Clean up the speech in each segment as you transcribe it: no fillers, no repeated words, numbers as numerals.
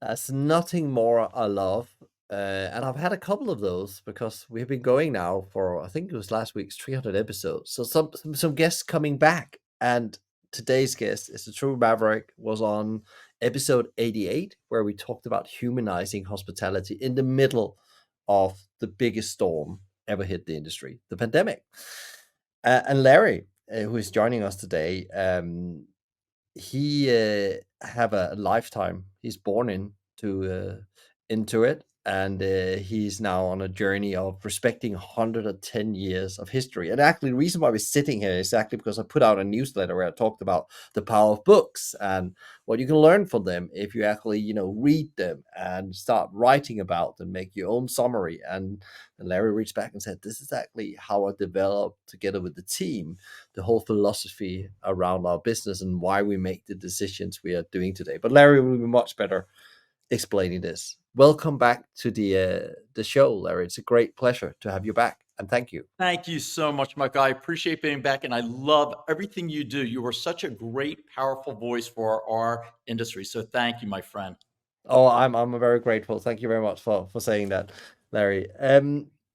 That's nothing more I love. And I've had a couple of those because we've been going now for, I think it was last week's 300 episodes. So some guests coming back. And today's guest is the true maverick, was on episode 88, where we talked about humanizing hospitality in the middle of the biggest storm ever hit the industry, the pandemic. And Larry, who is joining us today, he have a lifetime. He's born into it, and he's now on a journey of respecting 110 years of history. And actually, the reason why we're sitting here is actually because I put out a newsletter where I talked about the power of books and what you can learn from them if you actually, read them and start writing about them, make your own summary. And Larry reached back and said, "This is actually how I developed together with the team the whole philosophy around our business and why we make the decisions we are doing today." But Larry will be much better explaining this. Welcome back to the show, Larry. It's a great pleasure to have you back, and thank you. Thank you so much, Mike. I appreciate being back, and I love everything you do. You are such a great, powerful voice for our industry. So thank you, my friend. Oh, I'm very grateful. Thank you very much for saying that, Larry.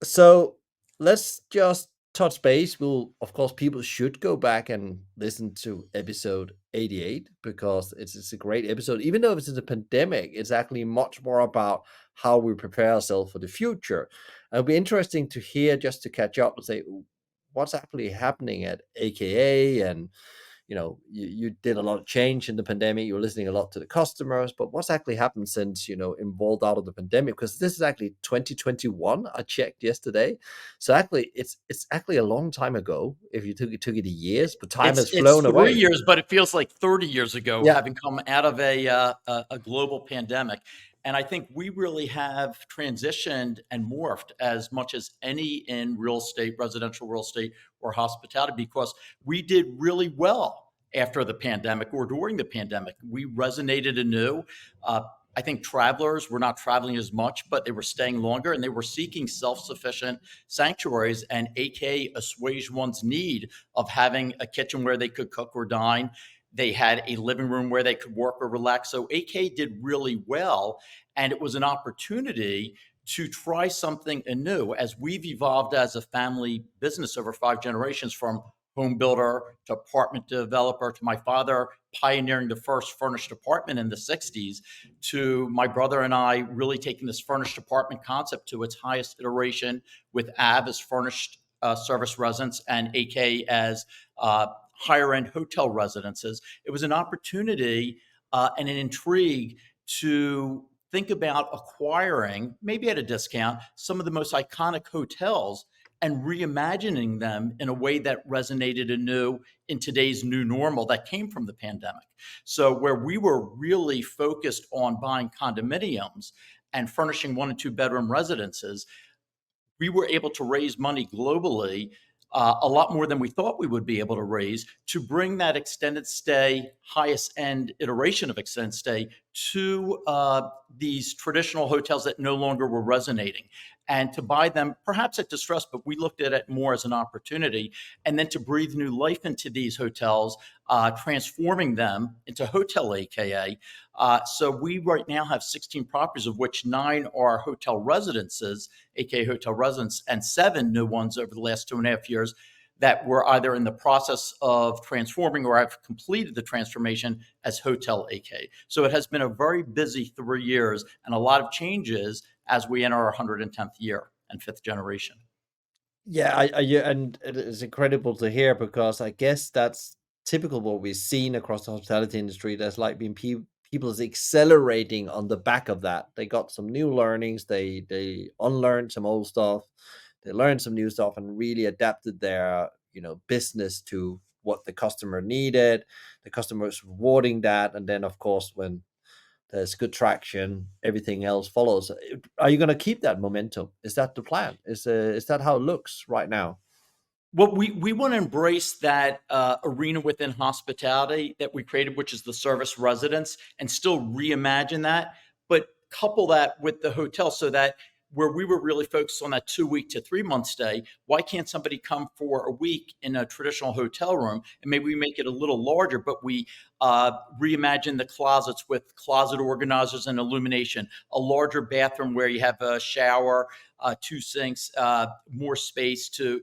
So let's just touch base. We'll, of course, people should go back and listen to episode 88 because it's a great episode. Even though it's in a pandemic, it's actually much more about how we prepare ourselves for the future. And it'll be interesting to hear, just to catch up and say what's actually happening at AKA. And you did a lot of change in the pandemic. You were listening a lot to the customers, but what's actually happened since, involved out of the pandemic? Because this is actually 2021. I checked yesterday. So actually, it's actually a long time ago. If you took it to years, but time has It's flown 3 years, away. but it feels like 30 years ago, Yeah. having come out of a global pandemic. And I think we really have transitioned and morphed as much as any in real estate, residential real estate, or hospitality, because we did really well after the pandemic or during the pandemic. We resonated anew. I think travelers were not traveling as much, but they were staying longer and they were seeking self-sufficient sanctuaries, and AK assuaged one's need of having a kitchen where they could cook or dine. They had a living room where they could work or relax. So AK did really well. And it was an opportunity to try something anew as we've evolved as a family business over 5 generations, from home builder to apartment developer, to my father pioneering the first furnished apartment in the 60s, to my brother and I really taking this furnished apartment concept to its highest iteration with AB as furnished service residence and AK as higher end hotel residences. It was an opportunity and an intrigue to think about acquiring, maybe at a discount, some of the most iconic hotels and reimagining them in a way that resonated anew in today's new normal that came from the pandemic. So, where we were really focused on buying condominiums and furnishing 1 and 2 bedroom residences, we were able to raise money globally, a lot more than we thought we would be able to raise, to bring that extended stay, highest end iteration of extended stay to these traditional hotels that no longer were resonating, and to buy them perhaps at distress, but we looked at it more as an opportunity, and then to breathe new life into these hotels, transforming them into Hotel AKA. So we right now have 16 properties, of which 9 are hotel residences, aka hotel residence, and 7 new ones over the last 2.5 years that we're either in the process of transforming or have completed the transformation as Hotel AK. So it has been a very busy 3 years and a lot of changes as we enter our 110th year and 5th generation. Yeah, yeah, and it is incredible to hear because I guess that's typical what we've seen across the hospitality industry. There's like been people is accelerating on the back of that. They got some new learnings. They unlearned some old stuff. They learned some new stuff and really adapted their business to what the customer needed. The customer was rewarding that, and then of course when there's good traction, everything else follows. Are you going to keep that momentum? Is that the plan? Is that how it looks right now? Well, we want to embrace that arena within hospitality that we created, which is the service residence, and still reimagine that, but couple that with the hotel so that where we were really focused on that 2 week to 3 month stay. Why can't somebody come for a week in a traditional hotel room, and maybe we make it a little larger, but we reimagine the closets with closet organizers and illumination, a larger bathroom where you have a shower, two sinks, more space to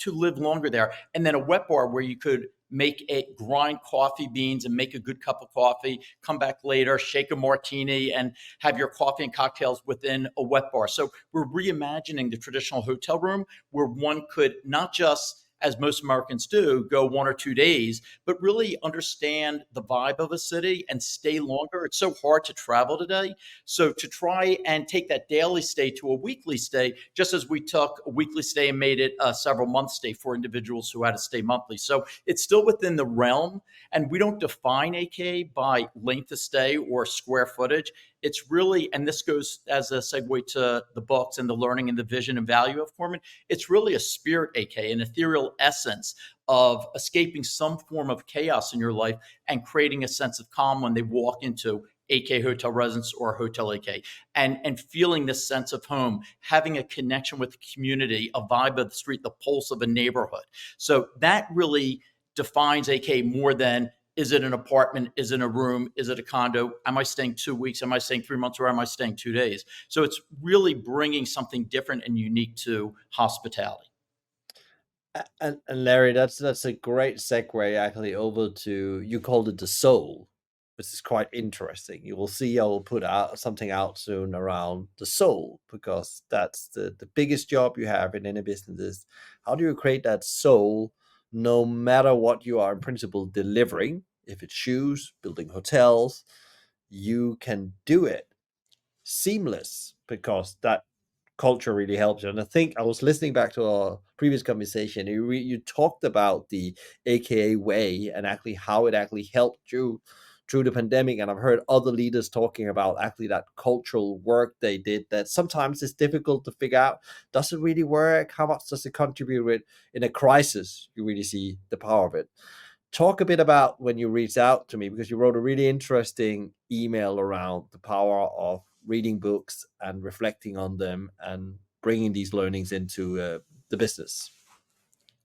live longer there, and then a wet bar where you could make a grind coffee beans and make a good cup of coffee, come back later, shake a martini, and have your coffee and cocktails within a wet bar. So we're reimagining the traditional hotel room where one could not just, as most Americans do, go 1 or 2 days, but really understand the vibe of a city and stay longer. It's so hard to travel today. So to try and take that daily stay to a weekly stay, just as we took a weekly stay and made it a several month stay for individuals who had to stay monthly. So it's still within the realm, and we don't define AKA by length of stay or square footage. It's really, and this goes as a segue to the books and the learning and the vision and value of Korman. It's really a spirit, AKA, an ethereal essence of escaping some form of chaos in your life and creating a sense of calm when they walk into AK hotel residence or hotel AK, and feeling this sense of home, having a connection with the community, a vibe of the street, the pulse of a neighborhood. So that really defines AK more than, is it an apartment? Is it a room? Is it a condo? Am I staying 2 weeks? Am I staying 3 months? Or am I staying 2 days? So it's really bringing something different and unique to hospitality. And Larry, that's a great segue actually over to, you called it the soul, which is quite interesting. You will see I will put out something out soon around the soul, because that's the biggest job you have in any business is, how do you create that soul no matter what you are in principle delivering? If it's shoes, building hotels, you can do it seamless, because that culture really helps you. And I think I was listening back to our previous conversation. You talked about the AKA way and actually how it actually helped you through the pandemic. And I've heard other leaders talking about actually that cultural work they did, that sometimes it's difficult to figure out, does it really work? How much does it contribute with in a crisis? You really see the power of it. Talk a bit about when you reached out to me, because you wrote a really interesting email around the power of reading books and reflecting on them and bringing these learnings into the business.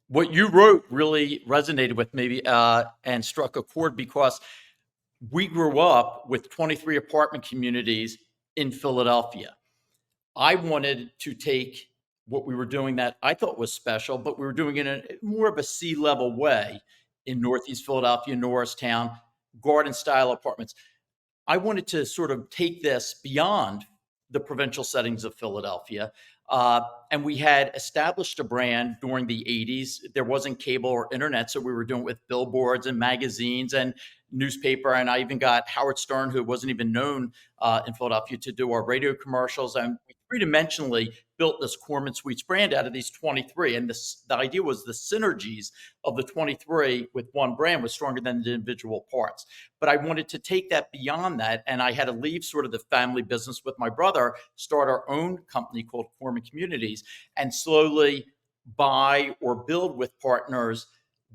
What you wrote really resonated with me and struck a chord, because we grew up with 23 apartment communities in Philadelphia. I wanted to take what we were doing that I thought was special, but we were doing it in more of a sea-level way in Northeast Philadelphia, Norristown, garden-style apartments. I wanted to sort of take this beyond the provincial settings of Philadelphia. And we had established a brand during the 80s. There wasn't cable or internet, so we were doing it with billboards and magazines and newspaper. And I even got Howard Stern, who wasn't even known in Philadelphia, to do our radio commercials. And we three-dimensionally built this Korman Suites brand out of these 23. And the idea was the synergies of the 23 with one brand was stronger than the individual parts. But I wanted to take that beyond that. And I had to leave sort of the family business with my brother, start our own company called Korman Communities, and slowly buy or build with partners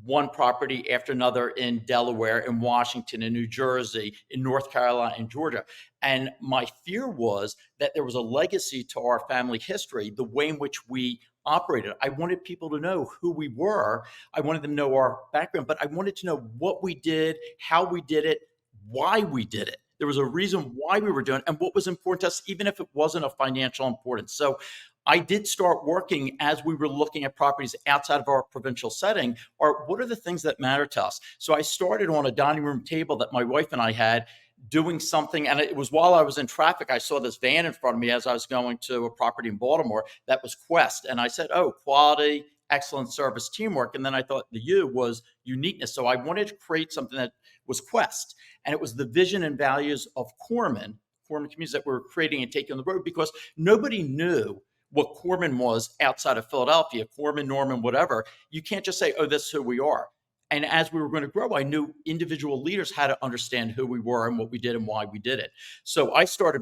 one property after another in Delaware, in Washington, in New Jersey, in North Carolina, and Georgia. And my fear was that there was a legacy to our family history, the way in which we operated. I wanted people to know who we were. I wanted them to know our background, but I wanted to know what we did, how we did it, why we did it. There was a reason why we were doing it and what was important to us, even if it wasn't of financial importance. So I did start working as we were looking at properties outside of our provincial setting, or what are the things that matter to us? So I started on a dining room table that my wife and I had, doing something. And it was while I was in traffic, I saw this van in front of me as I was going to a property in Baltimore that was Quest. And I said, oh, quality, excellent service, teamwork. And then I thought the U was uniqueness. So I wanted to create something that was Quest. And it was the vision and values of Korman communities that we were creating and taking on the road, because nobody knew what Korman was outside of Philadelphia, Korman, Norman, whatever. You can't just say, oh, this is who we are. And as we were going to grow, I knew individual leaders had to understand who we were and what we did and why we did it. So I started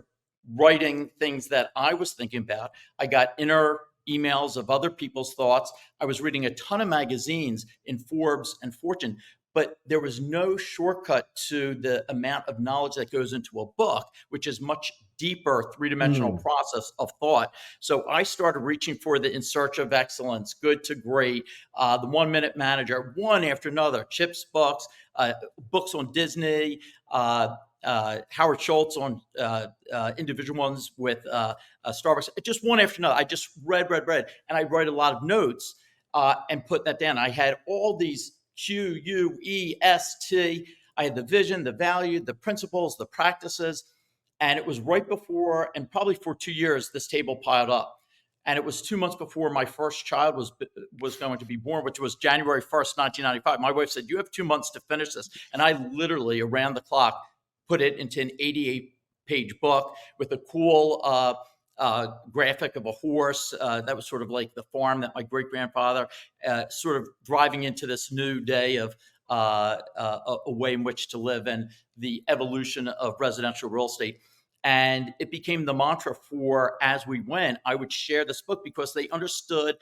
writing things that I was thinking about. I got inner emails of other people's thoughts. I was reading a ton of magazines in Forbes and Fortune, but there was no shortcut to the amount of knowledge that goes into a book, which is much deeper three-dimensional Mm. process of thought. So I started reaching for the In Search of Excellence, Good to Great, the 1 Minute Manager, one after another, Chip's books, books on Disney, Howard Schultz on individual ones with Starbucks, just one after another. I just read, and I write a lot of notes and put that down. I had all these Q, U, E, S, T. I had the vision, the value, the principles, the practices. And it was right before, and probably for 2 years, this table piled up. And it was 2 months before my first child was going to be born, which was January 1st, 1995. My wife said, "You have 2 months to finish this." And I literally, around the clock, put it into an 88-page book with a cool graphic of a horse that was sort of like the farm that my great grandfather, sort of driving into this new day of a way in which to live and the evolution of residential real estate. And it became the mantra for, as we went, I would share this book because they understood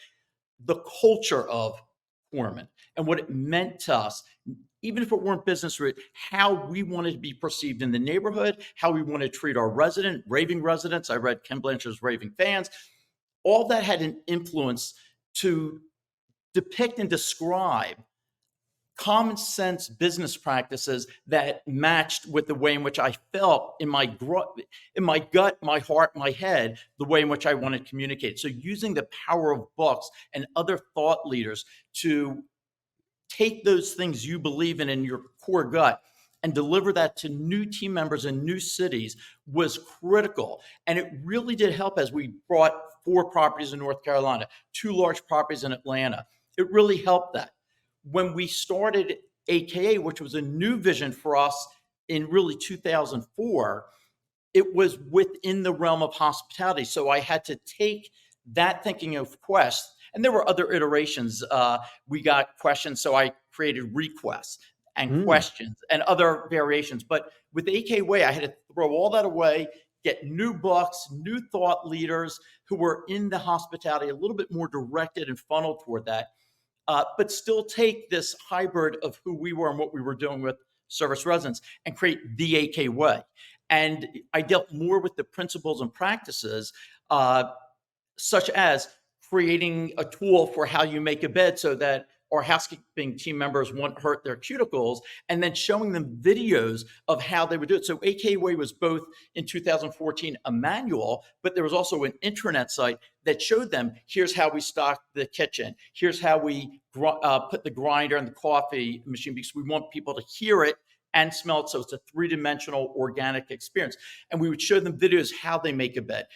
the culture of Korman and what it meant to us, even if it weren't business related, how we wanted to be perceived in the neighborhood, how we want to treat our raving residents. I read Ken Blanchard's Raving Fans. All that had an influence to depict and describe common sense business practices that matched with the way in which I felt in my gut, my heart, my head, the way in which I wanted to communicate. So using the power of books and other thought leaders to take those things you believe in your core gut and deliver that to new team members in new cities was critical. And it really did help as we brought 4 properties in North Carolina, 2 large properties in Atlanta. It really helped that. When we started AKA, which was a new vision for us in really 2004, it was within the realm of hospitality. So I had to take that thinking of Quest, and there were other iterations. We got questions, so I created requests and Mm. questions and other variations. But with the AK Way, I had to throw all that away, get new books, new thought leaders who were in the hospitality, a little bit more directed and funneled toward that, but still take this hybrid of who we were and what we were doing with service residents and create the AK Way. And I dealt more with the principles and practices, such as creating a tool for how you make a bed so that our housekeeping team members won't hurt their cuticles, and then showing them videos of how they would do it. So AK Way was both in 2014 a manual, but there was also an intranet site that showed them, here's how we stock the kitchen, here's how we put the grinder and the coffee machine, because we want people to hear it and smell it. So it's a three-dimensional organic experience. And we would show them videos how they make a bed.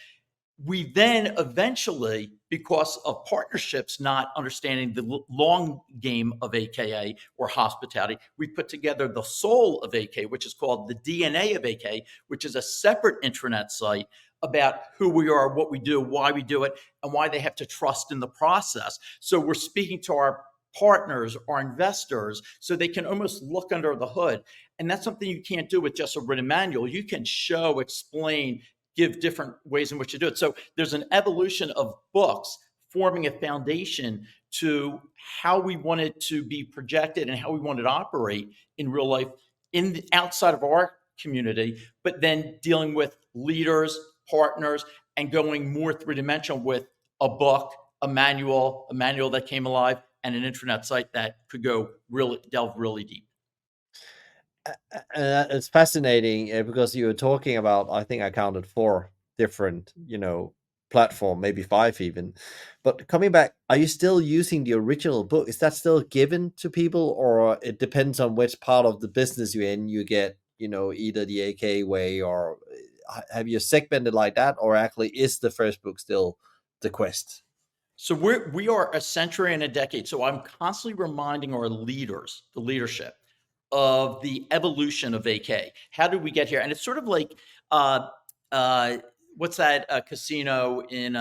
We then eventually, because of partnerships, not understanding the long game of AKA or hospitality, we put together the soul of AK, which is called the DNA of AK, which is a separate intranet site about who we are, what we do, why we do it, and why they have to trust in the process. So we're speaking to our partners, our investors, so they can almost look under the hood. And that's something you can't do with just a written manual. You can show, explain, give different ways in which to do it. So there's an evolution of books forming a foundation to how we wanted to be projected and how we wanted to operate in real life outside of our community, but then dealing with leaders, partners, and going more three-dimensional with a book, a manual that came alive, and an intranet site that could delve really deep. It's fascinating because you were talking about, I think I counted 4 different, platform, maybe 5 even. But coming back, are you still using the original book? Is that still given to people, or it depends on which part of the business you're in? You get, either the AK Way, or have you segmented like that, or actually is the first book still the Quest? So we are a century and a decade. So I'm constantly reminding our leaders, the leadership, of the evolution of AK. How did we get here? And it's sort of like uh, uh, what's that casino in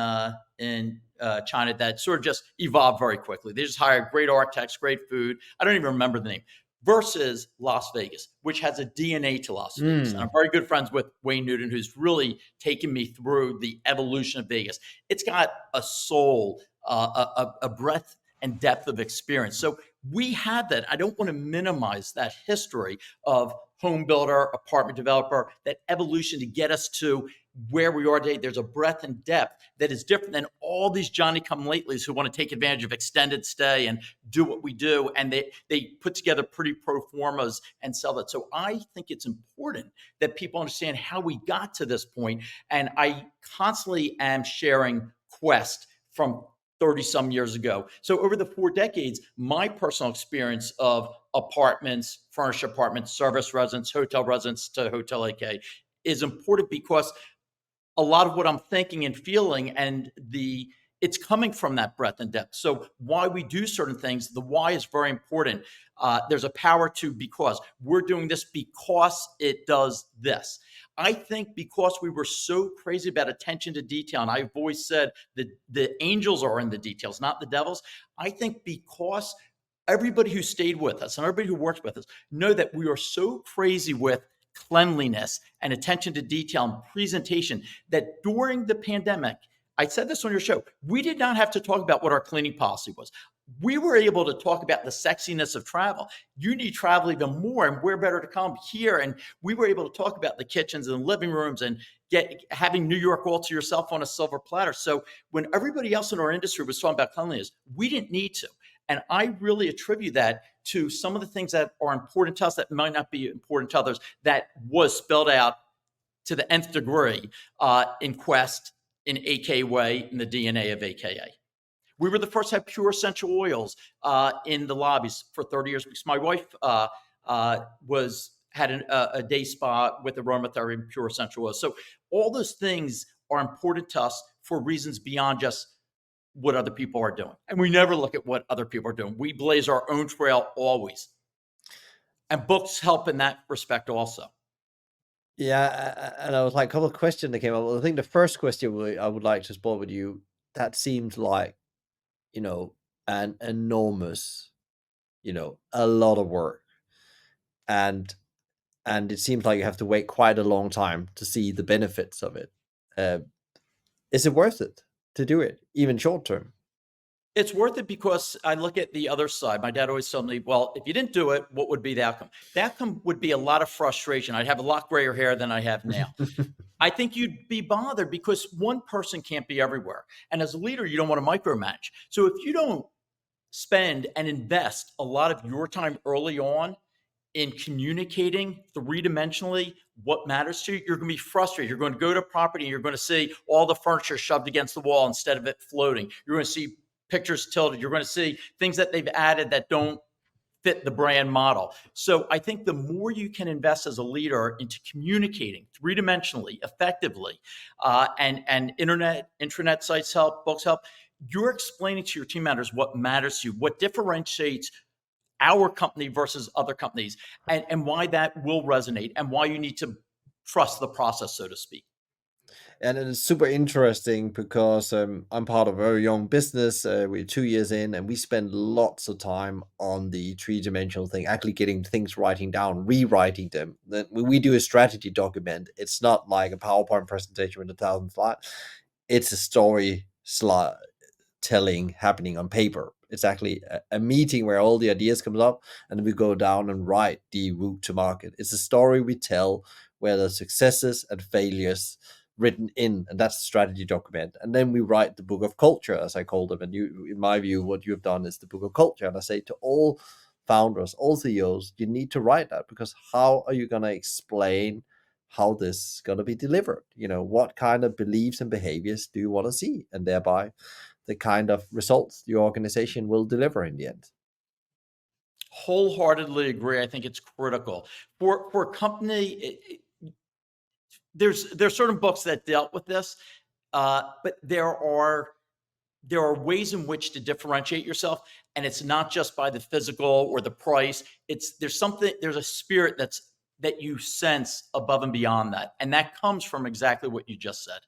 China that sort of just evolved very quickly. They just hired great architects, great food. I don't even remember the name. Versus Las Vegas, which has a DNA to Las Vegas. And I'm very good friends with Wayne Newton, who's really taken me through the evolution of Vegas. It's got a soul, a breadth and depth of experience. So we have that. I don't want to minimize that history of home builder, apartment developer, that evolution to get us to where we are today, there's a breadth and depth that is different than all these Johnny come latelys who want to take advantage of extended stay and do what we do. And they put together pretty pro formas and sell that. So I think it's important that people understand how we got to this point. And I constantly am sharing Quest from 30 some years ago. So over the 4 decades, my personal experience of apartments, furnished apartments, service residence, hotel residence to Hotel AK is important because a lot of what I'm thinking and feeling and it's coming from that breadth and depth. So why we do certain things, the why is very important. There's a power to because we're doing this because it does this. I think because we were so crazy about attention to detail, and I've always said that the angels are in the details, not the devils. I think because everybody who stayed with us and everybody who works with us know that we are so crazy with cleanliness and attention to detail and presentation that during the pandemic, I said this on your show, we did not have to talk about what our cleaning policy was. We were able to talk about the sexiness of travel. You need travel even more, and where better to come here? And we were able to talk about the kitchens and living rooms and having New York all to yourself on a silver platter. So when everybody else in our industry was talking about cleanliness, we didn't need to. And I really attribute that to some of the things that are important to us that might not be important to others, that was spelled out to the nth degree in Quest, in AK Way, in the DNA of AKA. We were the first to have pure essential oils in the lobbies for 30 years because my wife had a day spa with aromatherapy and pure essential oils. So all those things are important to us for reasons beyond just what other people are doing. And we never look at what other people are doing. We blaze our own trail always. And books help in that respect also. Yeah, and I was like, a couple of questions that came up. I think the first question I would like to explore with you, that seems like, an enormous, a lot of work. And it seems like you have to wait quite a long time to see the benefits of it. Is it worth it to do it, even short term? It's worth it because I look at the other side. My dad always told me, well, if you didn't do it, what would be the outcome? The outcome would be a lot of frustration. I'd have a lot grayer hair than I have now. I think you'd be bothered because one person can't be everywhere. And as a leader, you don't want to micromanage. So if you don't spend and invest a lot of your time early on in communicating three-dimensionally what matters to you, you're going to be frustrated. You're going to go to property and you're going to see all the furniture shoved against the wall instead of it floating. You're going to see pictures tilted. You're going to see things that they've added that don't fit the brand model. So I think the more you can invest as a leader into communicating three-dimensionally, effectively, and intranet sites help, books help, you're explaining to your team members what matters to you, what differentiates our company versus other companies, and why that will resonate and why you need to trust the process, so to speak. And it's super interesting because I'm part of a very young business. We're 2 years in, and we spend lots of time on the three-dimensional thing, actually getting things writing down, rewriting them. Then when we do a strategy document, it's not like a PowerPoint presentation with 1,000 slides. It's a story slide telling happening on paper. It's actually a meeting where all the ideas comes up, and then we go down and write the route to market. It's a story we tell where there's successes and failures written in, and that's the strategy document. And then we write the book of culture, as I call them. And you, in my view, what you have done is the book of culture. And I say to all founders, all CEOs, you need to write that, because how are you going to explain how this is going to be delivered? What kind of beliefs and behaviors do you want to see, and thereby the kind of results your organization will deliver in the end. Wholeheartedly agree. I think it's critical for a company. There's certain books that dealt with this, but there are ways in which to differentiate yourself, and it's not just by the physical or the price. There's a spirit that you sense above and beyond that, and that comes from exactly what you just said.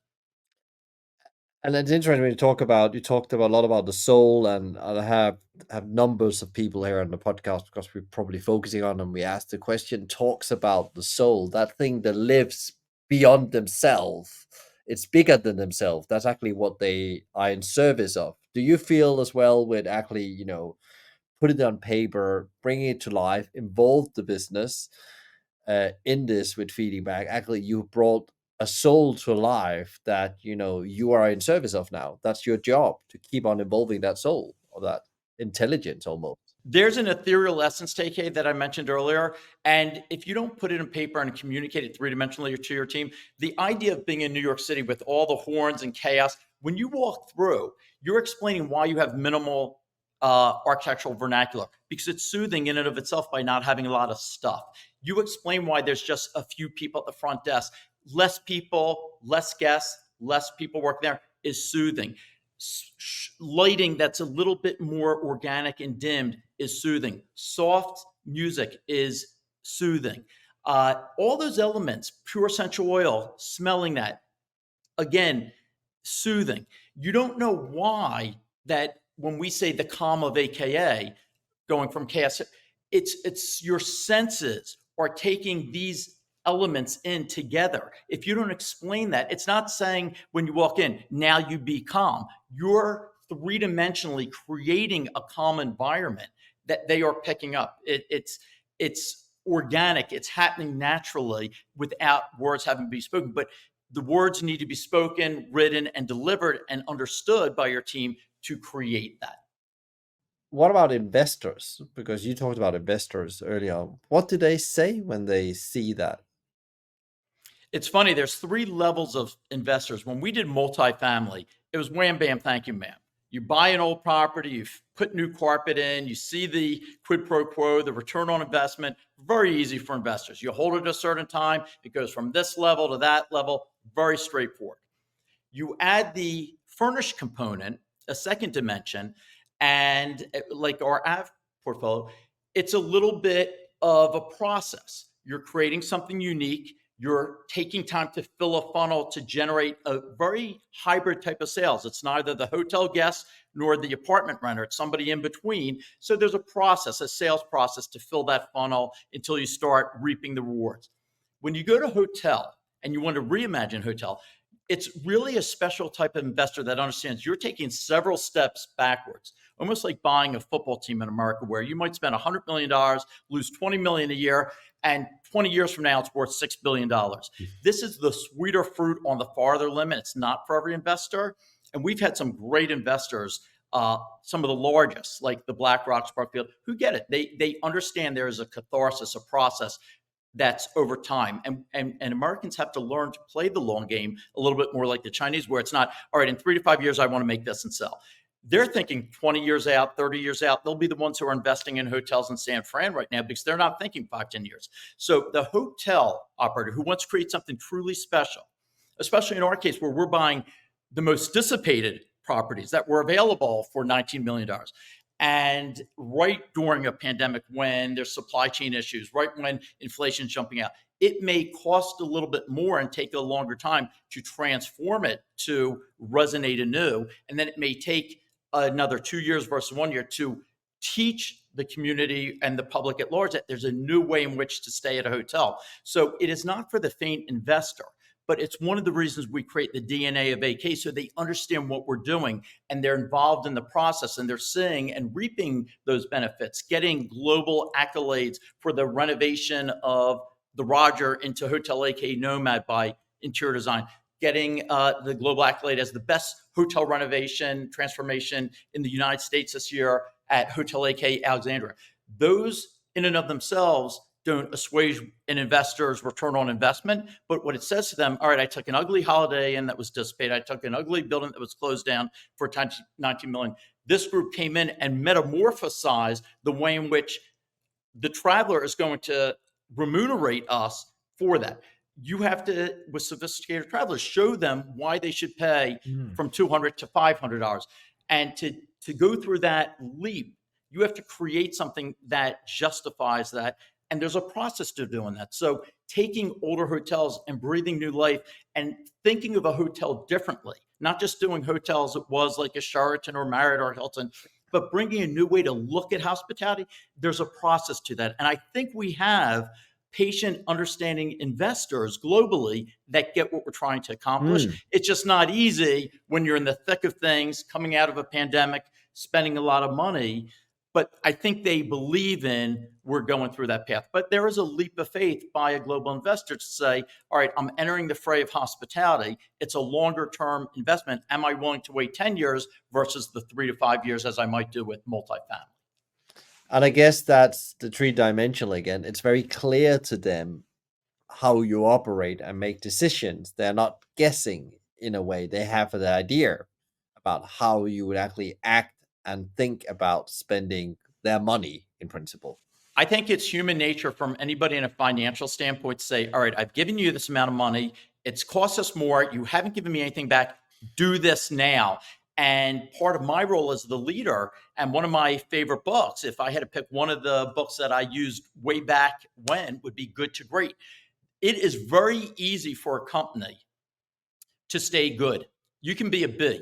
And it's interesting when you talked about a lot about the soul, and I have numbers of people here on the podcast because we're probably focusing on them. We asked the question, talks about the soul, that thing that lives beyond themselves. It's bigger than themselves. That's actually what they are in service of. Do you feel as well with actually, put it on paper, bringing it to life, involve the business in this with feeding back? Actually, you brought a soul to life that you are in service of now. That's your job, to keep on evolving that soul, or that intelligence almost. There's an ethereal essence, TK, that I mentioned earlier. And if you don't put it in paper and communicate it three-dimensionally to your team, the idea of being in New York City with all the horns and chaos, when you walk through, you're explaining why you have minimal architectural vernacular, because it's soothing in and of itself by not having a lot of stuff. You explain why there's just a few people at the front desk. Less people, less guests, less people working there is soothing. Lighting that's a little bit more organic and dimmed is soothing. Soft music is soothing. All those elements, pure essential oil, smelling that, again, soothing. You don't know why that when we say the calm of AKA, going from chaos, it's your senses are taking these elements in together. If you don't explain that, it's not saying when you walk in, now you be calm. You're three-dimensionally creating a calm environment that they are picking up. It's organic. It's happening naturally without words having to be spoken. But the words need to be spoken, written, and delivered and understood by your team to create that. What about investors? Because you talked about investors earlier. What do they say when they see that? It's funny, there's three levels of investors. When we did multifamily, it was wham, bam, thank you, ma'am. You buy an old property, you put new carpet in, you see the quid pro quo, the return on investment, very easy for investors. You hold it at a certain time, it goes from this level to that level, very straightforward. You add the furnished component, a second dimension, and like our AV portfolio, it's a little bit of a process. You're creating something unique. You're taking time to fill a funnel to generate a very hybrid type of sales. It's neither the hotel guest nor the apartment renter. It's somebody in between. So there's a process, a sales process to fill that funnel until you start reaping the rewards. When you go to hotel and you want to reimagine hotel, it's really a special type of investor that understands you're taking several steps backwards, almost like buying a football team in America, where you might spend $100 million, lose $20 million a year, and 20 years from now, it's worth $6 billion. This is the sweeter fruit on the farther limit. It's not for every investor. And we've had some great investors, some of the largest, like the BlackRock, Sparkfield, who get it. They understand there is a catharsis, a process that's over time. And Americans have to learn to play the long game a little bit more like the Chinese, where it's not, all right, in 3 to 5 years, I want to make this and sell. They're thinking 20 years out, 30 years out. They'll be the ones who are investing in hotels in San Fran right now because they're not thinking 5, 10 years. So the hotel operator who wants to create something truly special, especially in our case where we're buying the most dissipated properties that were available for $19 million. And right during a pandemic, when there's supply chain issues, right when inflation's jumping out, it may cost a little bit more and take a longer time to transform it to resonate anew. And then it may take another 2 years versus 1 year to teach the community and the public at large that there's a new way in which to stay at a hotel. So it is not for the faint investor, but it's one of the reasons we create the DNA of AK, so they understand what we're doing and they're involved in the process and they're seeing and reaping those benefits, getting global accolades for the renovation of the Roger into Hotel AK Nomad by interior design, getting the global accolade as the best hotel renovation transformation in the United States this year at Hotel AK Alexandria. Those in and of themselves don't assuage an investor's return on investment. But what it says to them, all right, I took an ugly Holiday Inn that was dissipated. I took an ugly building that was closed down for $19 million. This group came in and metamorphosized the way in which the traveler is going to remunerate us for that. You have to, with sophisticated travelers, show them why they should pay from $200 to $500. And to go through that leap, you have to create something that justifies that. And there's a process to doing that. So taking older hotels and breathing new life and thinking of a hotel differently, not just doing hotels it was like a Sheraton or Marriott or Hilton, but bringing a new way to look at hospitality. There's a process to that. And I think we have patient, understanding investors globally that get what we're trying to accomplish. It's just not easy when you're in the thick of things, coming out of a pandemic, spending a lot of money. But I think they believe in we're going through that path. But there is a leap of faith by a global investor to say, all right, I'm entering the fray of hospitality. It's a longer term investment. Am I willing to wait 10 years versus the 3 to 5 years as I might do with multifamily? And I guess that's the three-dimensional again. It's very clear to them how you operate and make decisions. They're not guessing in a way. They have an idea about how you would actually act and think about spending their money in principle. I think it's human nature from anybody in a financial standpoint to say, all right, I've given you this amount of money. It's cost us more. You haven't given me anything back. Do this now. And part of my role as the leader, and one of my favorite books, if I had to pick one of the books that I used way back when, would be Good to Great. It is very easy for a company to stay good. You can be a B,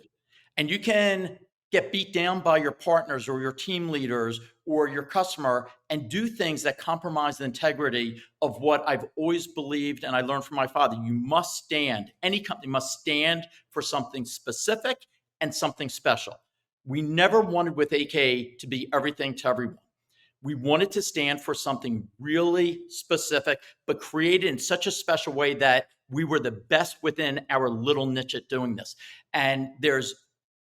and you can get beat down by your partners or your team leaders or your customer and do things that compromise the integrity of what I've always believed and I learned from my father. You must stand, any company must stand for something specific and something special. We never wanted with AK to be everything to everyone. We wanted to stand for something really specific, but created in such a special way that we were the best within our little niche at doing this. And there's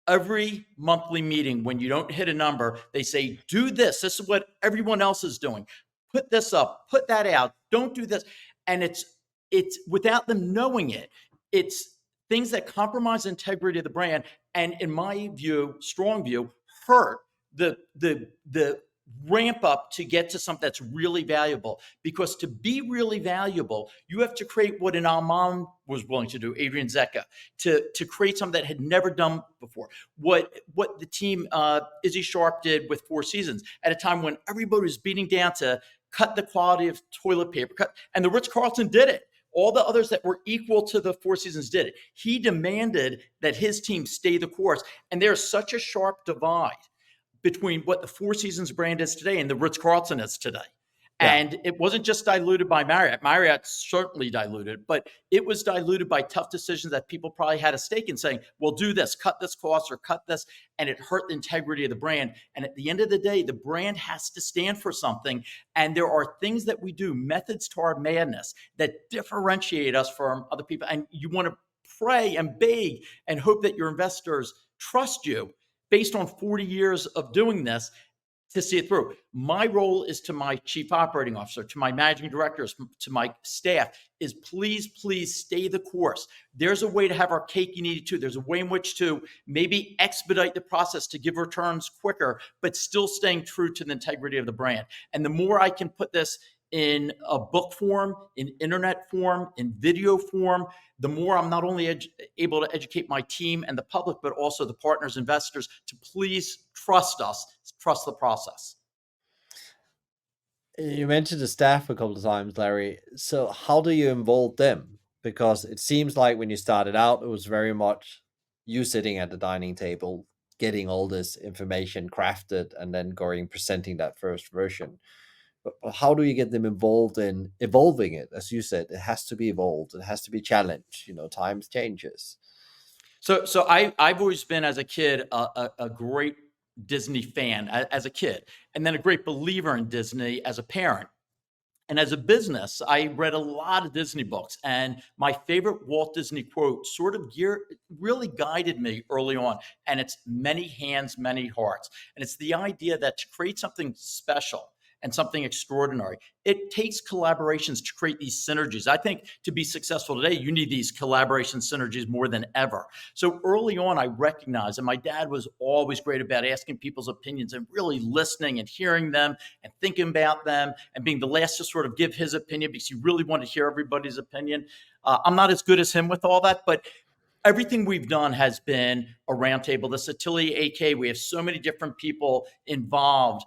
every monthly meeting, when you don't hit a number, they say, do this. This is what everyone else is doing. Put this up, put that out. Don't do this. And it's without them knowing it. It's things that compromise the integrity of the brand. And in my view, strong view, hurt the ramp up to get to something that's really valuable. Because to be really valuable, you have to create what an Alman was willing to do, Adrian Zecca, to create something that had never done before. What the team, Izzy Sharp did with Four Seasons at a time when everybody was beating down to cut the quality of toilet paper, and the Ritz-Carlton did it. All the others that were equal to the Four Seasons did it. He demanded that his team stay the course. And there's such a sharp divide between what the Four Seasons brand is today and the Ritz-Carlton is today. Yeah. And it wasn't just diluted by Marriott. Marriott's certainly diluted, but it was diluted by tough decisions that people probably had a stake in saying, well, do this, cut this cost or cut this. And it hurt the integrity of the brand. And at the end of the day, the brand has to stand for something. And there are things that we do, methods to our madness, that differentiate us from other people. And you want to pray and beg and hope that your investors trust you based on 40 years of doing this to see it through. My role is to my chief operating officer, to my managing directors, to my staff, is please, please stay the course. There's a way to have our cake and eat it too. There's a way in which to maybe expedite the process to give returns quicker, but still staying true to the integrity of the brand. And the more I can put this in a book form, in internet form, in video form, the more I'm not only able to educate my team and the public, but also the partners, investors, to please trust us, trust the process. You mentioned the staff a couple of times, Larry. So how do you involve them? Because it seems like when you started out, it was very much you sitting at the dining table, getting all this information crafted, and then going presenting that first version. But how do you get them involved in evolving it? As you said, it has to be evolved. It has to be challenged. Times changes. So I've always been, as a kid, a great Disney fan as a kid, and then a great believer in Disney as a parent. And as a business, I read a lot of Disney books, and my favorite Walt Disney quote sort of really guided me early on. And it's many hands, many hearts. And it's the idea that to create something special and something extraordinary, it takes collaborations to create these synergies. I think to be successful today, you need these collaboration synergies more than ever. So early on, I recognized, and my dad was always great about asking people's opinions and really listening and hearing them and thinking about them and being the last to sort of give his opinion because he really wanted to hear everybody's opinion. I'm not as good as him with all that, but everything we've done has been a roundtable. The Satili AK, we have so many different people involved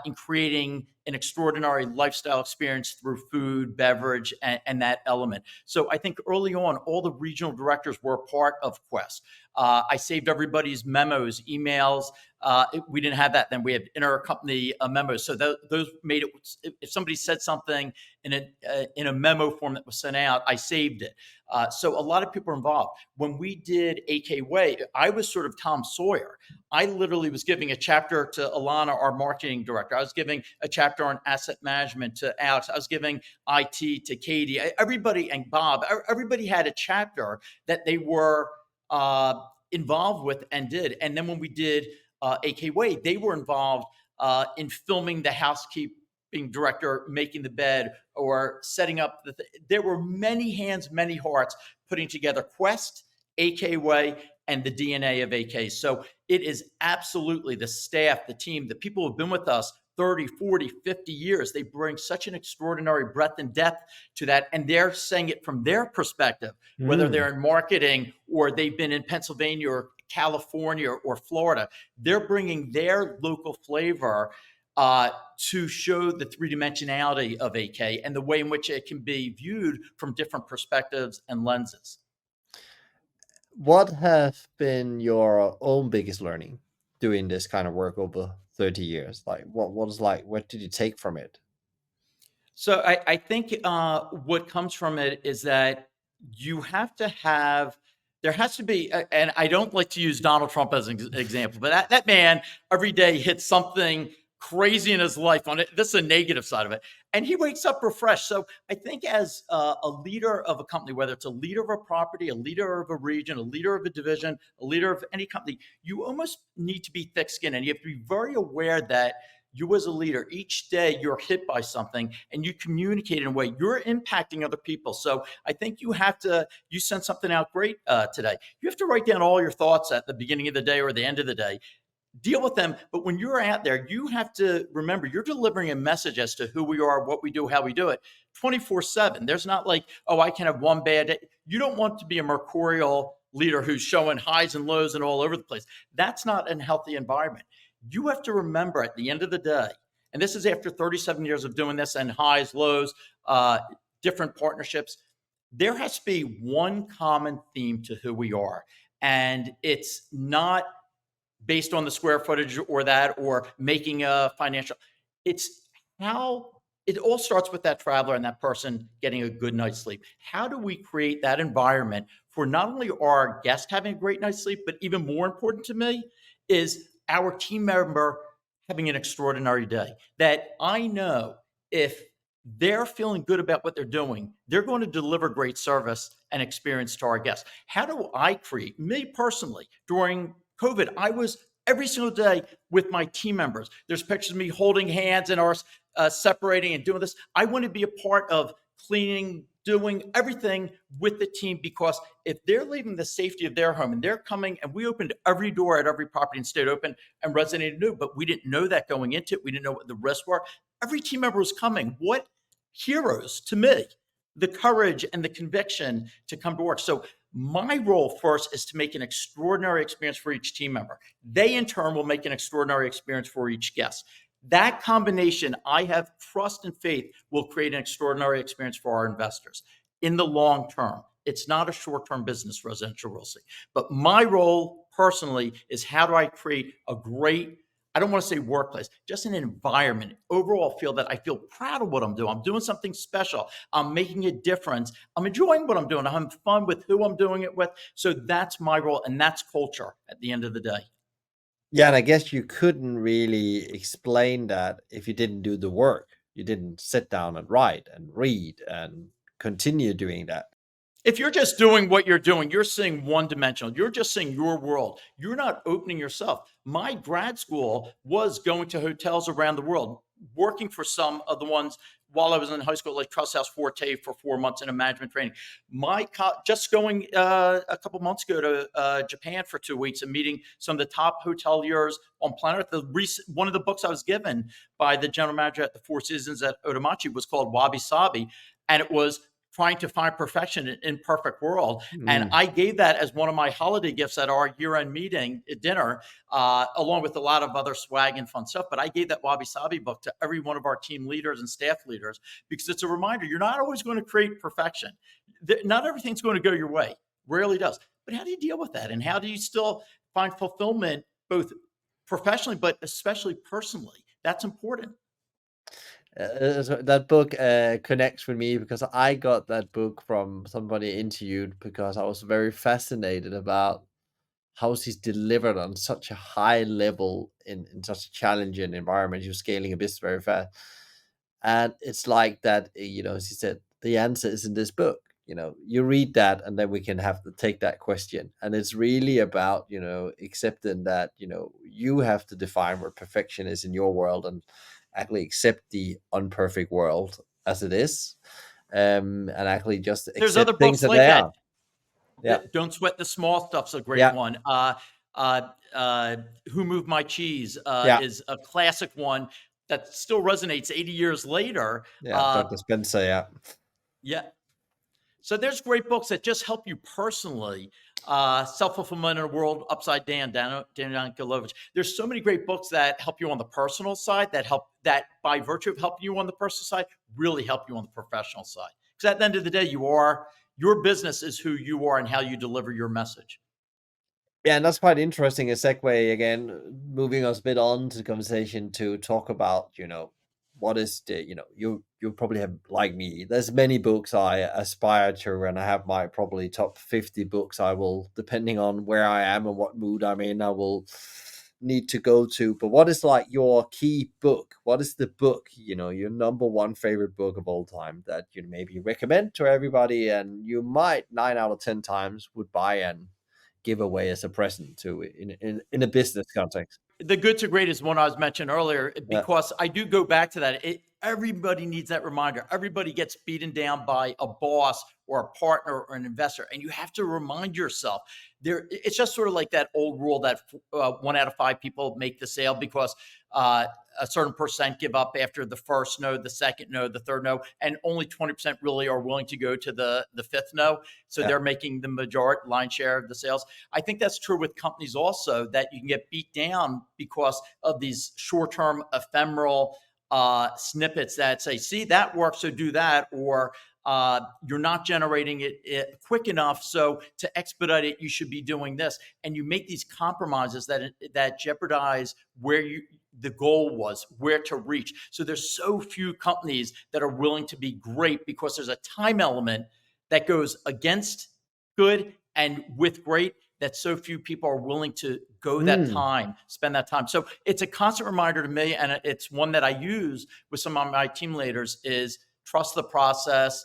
in creating an extraordinary lifestyle experience through food, beverage, and that element. So I think early on, all the regional directors were a part of Quest. I saved everybody's memos, emails, We didn't have that then. We had intercompany memos. So those made it, if somebody said something in a memo form that was sent out, I saved it. So a lot of people are involved. When we did AK Way, I was sort of Tom Sawyer. I literally was giving a chapter to Alana, our marketing director. I was giving a chapter on asset management to Alex. I was giving IT to Katie. Everybody, and Bob, everybody had a chapter that they were involved with and did. And then when we did AK Way, they were involved in filming the housekeeping director making the bed or setting up there were many hands, many hearts putting together Quest, AK Way, and the DNA of AK. So it is absolutely the staff, the team, the people who've been with us 30, 40, 50 years. They bring such an extraordinary breadth and depth to that. And they're saying it from their perspective, whether Mm. they're in marketing or they've been in Pennsylvania or California or Florida. They're bringing their local flavor to show the three-dimensionality of AK and the way in which it can be viewed from different perspectives and lenses. What have been your own biggest learning doing this kind of work over 30 years? Like, what did you take from it? So I think what comes from it is that you have to have, there has to be, and I don't like to use Donald Trump as an example, but that man every day hits something crazy in his life on it. This is a negative side of it. And he wakes up refreshed. So I think as a leader of a company, whether it's a leader of a property, a leader of a region, a leader of a division, a leader of any company, you almost need to be thick skinned. And you have to be very aware that you as a leader, each day you're hit by something and you communicate in a way you're impacting other people. So I think you sent something out great today. You have to write down all your thoughts at the beginning of the day or the end of the day, deal with them. But when you're out there, you have to remember you're delivering a message as to who we are, what we do, how we do it 24/7. There's not like, oh, I can have one bad day. You don't want to be a mercurial leader who's showing highs and lows and all over the place. That's not a healthy environment. You have to remember at the end of the day, and this is after 37 years of doing this and highs, lows, different partnerships, there has to be one common theme to who we are. And it's not based on the square footage or that or making a financial. It's how it all starts with that traveler and that person getting a good night's sleep. How do we create that environment for not only our guests having a great night's sleep, but even more important to me is our team member having an extraordinary day? That I know if they're feeling good about what they're doing, they're going to deliver great service and experience to our guests. How do I create, me personally, during COVID, I was every single day with my team members. There's pictures of me holding hands and our separating and doing this. I want to be a part of cleaning, doing everything with the team, because if they're leaving the safety of their home and they're coming, and we opened every door at every property and stayed open and resonated new, but we didn't know that going into it. We didn't know what the risks were. Every team member was coming. What heroes to me, the courage and the conviction to come to work. So my role first is to make an extraordinary experience for each team member. They in turn will make an extraordinary experience for each guest. That combination, I have trust and faith, will create an extraordinary experience for our investors in the long term. It's not a short-term business, residential real estate. But my role personally is how do I create a great, I don't want to say workplace, just an environment, overall feel that I feel proud of what I'm doing. I'm doing something special. I'm making a difference. I'm enjoying what I'm doing. I'm having fun with who I'm doing it with. So that's my role, and that's culture at the end of the day. Yeah, and I guess you couldn't really explain that if you didn't do the work. You didn't sit down and write and read and continue doing that. If you're just doing what you're doing, you're seeing one dimensional. You're just seeing your world. You're not opening yourself. My grad school was going to hotels around the world, working for some of the ones while I was in high school, like Trust House Forte for 4 months in a management training. Just going a couple months ago to Japan for 2 weeks and meeting some of the top hoteliers on planet Earth. One of the books I was given by the general manager at the Four Seasons at Otomachi was called Wabi Sabi, and it was trying to find perfection in imperfect world. And Mm. I gave that as one of my holiday gifts at our year-end meeting at dinner, along with a lot of other swag and fun stuff. But I gave that Wabi Sabi book to every one of our team leaders and staff leaders, because it's a reminder, you're not always going to create perfection. Not everything's going to go your way. Rarely does. But how do you deal with that? And how do you still find fulfillment both professionally, but especially personally. That's important. So that book connects with me because I got that book from somebody interviewed because I was very fascinated about how she's delivered on such a high level in such a challenging environment. You're scaling a business very fast. And it's like that, she said, the answer is in this book. You read that and then we can have to take that question. And it's really about, accepting that, you have to define what perfection is in your world and actually accept the unperfect world as it is. And actually just There's other accept things books that like they that. are. Yeah. Don't Sweat the Small Stuff's a great Yeah. one. Uh, uh, Who Moved My Cheese Yeah. is a classic one that still resonates 80 years later. Yeah. Dr. Spencer. Yeah. Yeah. So there's great books that just help you personally. Self-Fulfillment in a World Upside Down, Dan Gilovich. There's so many great books that help you on the personal side, that by virtue of helping you on the personal side, really help you on the professional side. Because at the end of the day, your business is who you are and how you deliver your message. Yeah, and that's quite interesting. A segue again, moving us a bit on to the conversation to talk about, what is the, you probably have like me. There's many books I aspire to, and I have my probably top 50 books I will, depending on where I am and what mood I'm in, I will need to go to. But what is like your key book? What is the book, your number one favorite book of all time that you maybe recommend to everybody and you might 9 out of 10 times would buy and give away as a present to in a business context. The Good to Great is one I was mentioned earlier Yeah, because I do go back to that. Everybody needs that reminder. Everybody gets beaten down by a boss or a partner or an investor, and you have to remind yourself. It's just sort of like that old rule that 1 out of 5 people make the sale because uh, a certain percent give up after the first no, the second no, the third no, and only 20% really are willing to go to the fifth no. So yeah. they're making the majority line share of the sales. I think that's true with companies also, that you can get beat down because of these short-term ephemeral snippets that say, see, that works, so do that, or you're not generating it quick enough, so to expedite it, you should be doing this. And you make these compromises that jeopardize where the goal was, where to reach. So there's so few companies that are willing to be great because there's a time element that goes against good and with great, that so few people are willing to go that Mm. time, spend that time. So it's a constant reminder to me, and it's one that I use with some of my team leaders, is trust the process,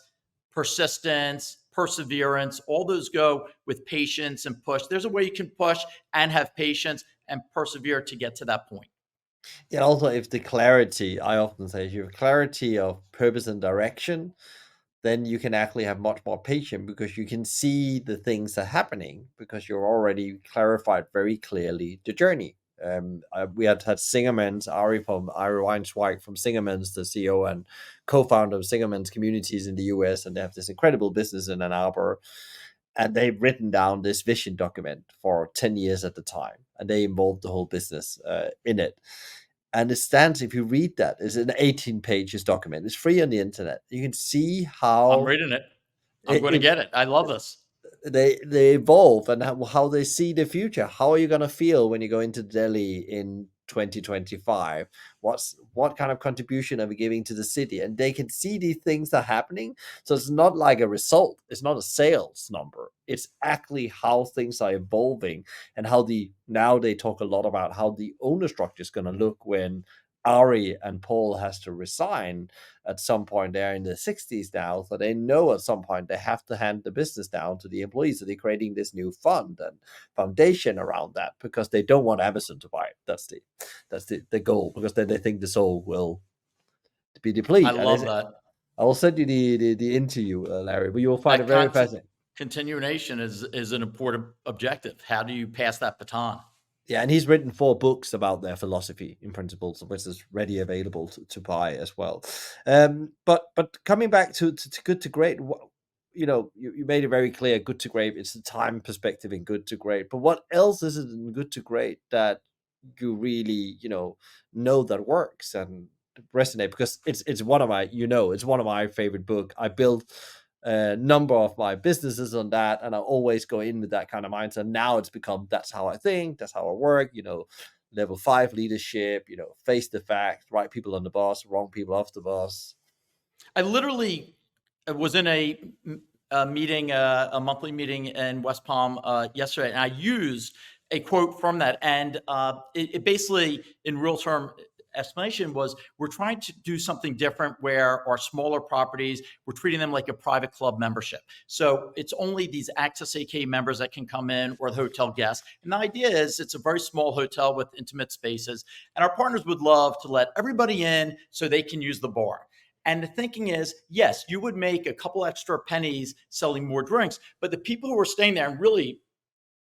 persistence, perseverance. All those go with patience and push. There's a way you can push and have patience and persevere to get to that point. Yeah, also if the clarity, I often say, if you have clarity of purpose and direction, then you can actually have much more patience because you can see the things that are happening because you're already clarified very clearly the journey. We had Singerman's Ari Weinzweig from Singerman's, the CEO and co-founder of Singerman's Communities in the US, and they have this incredible business in Ann Arbor. And they've written down this vision document for 10 years at the time, and they involved the whole business in it. And it stands, if you read that, it's an 18 pages document. It's free on the internet. You can see I'm how reading it. I'm going to it, get it. I love this. they evolve and how they see the future. How are you going to feel when you go into Delhi in 2025? What kind of contribution are we giving to the city? And they can see these things are happening. So it's not like a result. It's not a sales number. It's actually how things are evolving and how now they talk a lot about how the owner structure is going to look when Ari and Paul has to resign at some point. They're in the 60s now, so they know at some point they have to hand the business down to the employees. So they're creating this new fund and foundation around that because they don't want Amazon to buy it. That's the goal, because then they think the soul will be I depleted. love that. I will send you the interview, Larry, but you will find it That very fascinating. continuation is an important objective. How do you pass that baton? Yeah, and he's written 4 books about their philosophy in principles, which is ready available to buy as well. But coming back to good to great, you made it very clear. Good to great, it's the time perspective in good to great. But what else is it in good to great that you really know that works and resonate? Because it's one of my favorite book. I built a number of my businesses on that, and I always go in with that kind of mindset. Now it's become, that's how I think, that's how I work. level 5 leadership, face the facts, right people on the bus, wrong people off the bus. I literally was in a meeting, a monthly meeting in West Palm yesterday, and I used a quote from that. And it basically, in real term explanation, was we're trying to do something different where our smaller properties, we're treating them like a private club membership. So it's only these Access AK members that can come in, or the hotel guests. And the idea is it's a very small hotel with intimate spaces. And our partners would love to let everybody in so they can use the bar. And the thinking is, yes, you would make a couple extra pennies selling more drinks, but the people who are staying there and really